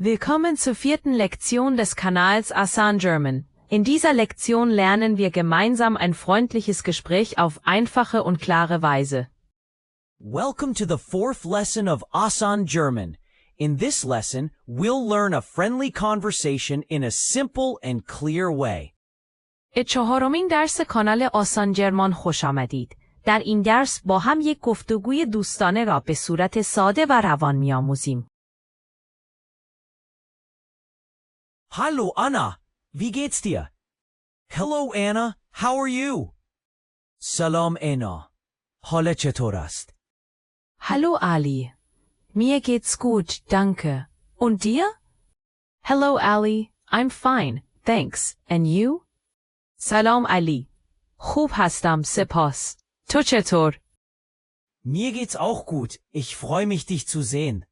Willkommen zur 4. Lektion des Kanals Asan German. In dieser Lektion lernen wir gemeinsam ein freundliches Gespräch auf einfache und klare Weise. Welcome to the 4th lesson of Asan German. In this lesson, we'll learn a friendly conversation in a simple and clear way. به 4مین درس کانال آسان جرمان خوش آمدید. در این درس با هم یک گفتگوی دوستانه را به صورت ساده و روان می‌آموزیم. Hallo Anna, wie geht's dir? Hello Anna, how are you? Salam Anna, حالت چطور است؟ Hallo Ali. Mir geht's gut, danke. Und dir? Hello Ali, I'm fine, thanks. And you? سلام علی. خوب هستم، سپاس. تو چطور؟ Mir geht's auch gut, ich freue mich dich zu sehen.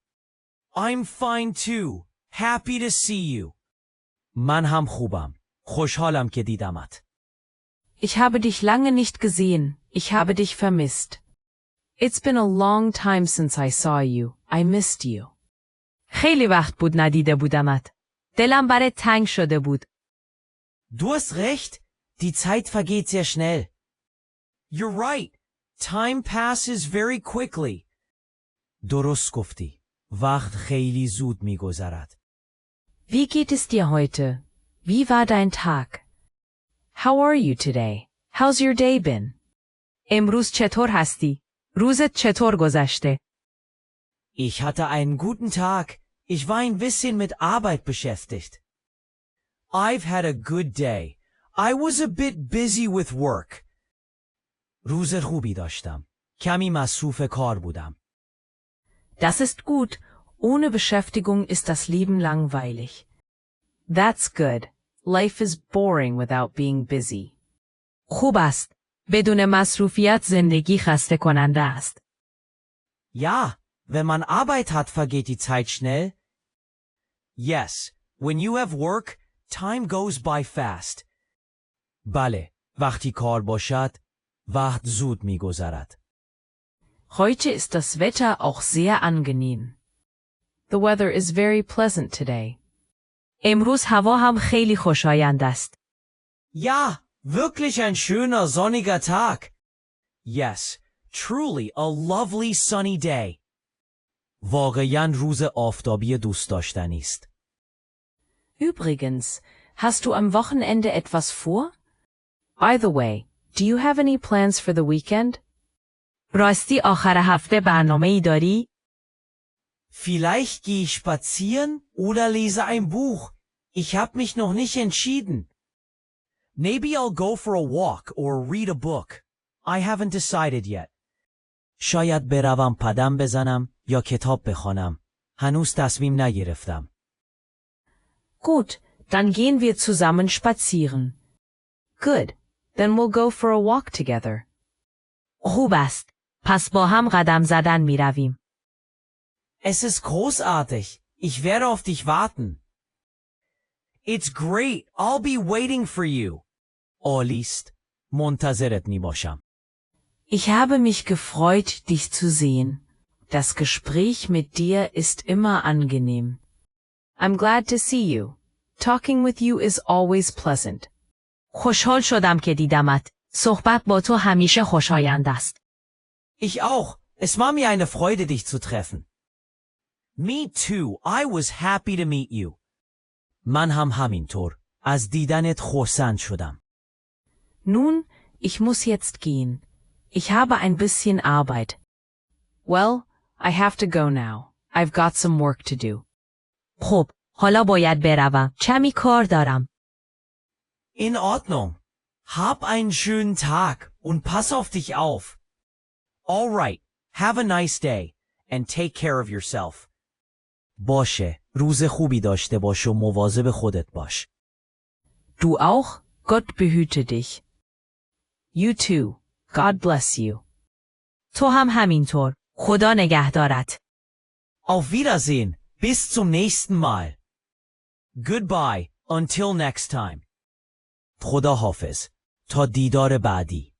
I'm fine too, happy to see you. من هم خوبم. خوشحالم که دیدمت. Ich habe dich lange nicht gesehen. Ich habe dich vermisst. It's been a long time since I saw you. I missed you. خیلی وقت بود ندیده بودمت. دلم برات تنگ شده بود. Du hast recht, die Zeit vergeht sehr schnell. You're right, time passes very quickly. درست گفتی. وقت خیلی زود میگذرد. Wie geht es dir heute? Wie war dein Tag? How are you today? How's your day been? امروز چطور هستی؟ روزت چطور گذشته؟ Ich hatte einen guten Tag. Ich war ein bisschen mit Arbeit beschäftigt. I've had a good day. I was a bit busy with work. روز خوبی داشتم. کمی مصروف کار بودم. Das ist gut. Ohne Beschäftigung ist das Leben langweilig. That's good. Life is boring without being busy. خوب است. بدون مصروفیت زندگی خسته کننده است. Ja, wenn man Arbeit hat, vergeht die Zeit schnell. Yes, when you have work, time goes by fast. بله, وقتی کار باشد, وقت زود میگذرد. Heute ist das Wetter auch sehr angenehm. The weather is very pleasant today. امروز هوا هم خیلی خوشایند است. Ja, wirklich ein schöner sonniger Tag. Yes, truly a lovely sunny day. واقعاً روز آفتابی دوست داشتنی است. Übrigens, hast du am Wochenende etwas vor? By the way, do you have any plans for the weekend? راستی آخر هفته برنامه‌ای داری؟ Vielleicht gehe ich spazieren oder lese ein Buch. Ich habe mich noch nicht entschieden. Maybe I'll go for a walk or read a book. I haven't decided yet. شاید بروم قدم بزنم یا کتاب بخوانم. هنوز تصمیم نگرفتم. Gut, dann gehen wir zusammen spazieren. Good, then we'll go for a walk together. خوب است. پس با هم قدم زدن می رویم. Es ist großartig. Ich werde auf dich warten. It's great. I'll be waiting for you. عالی است. منتظرت می باشم. Ich habe mich gefreut, dich zu sehen. Das Gespräch mit dir ist immer angenehm. I'm glad to see you. Talking with you is always pleasant. خوشحال شدم که دیدمت. صحبت با تو همیشه خوشایند است. Ich auch. Es war mir eine Freude, dich zu treffen. Me too. I was happy to meet you. من هم همینطور. از دیدنت خرسند شدم. Nun, ich muss jetzt gehen. Ich habe ein bisschen Arbeit. Well, I have to go now. I've got some work to do. خب، حالا باید بروم. کمی کار دارم. In Ordnung. Hab einen schönen Tag und pass auf dich auf. All right. Have a nice day and take care of yourself. باشه. روز خوبی داشته باش و مواظب خودت باش. Du auch? Gott behüte dich. You too. God bless you. تو هم همینطور. خدا نگهدارت. Auf Wiedersehen. Bis zum nächsten Mal. Goodbye. Until next time. خدا حافظ. تا دیدار بعدی.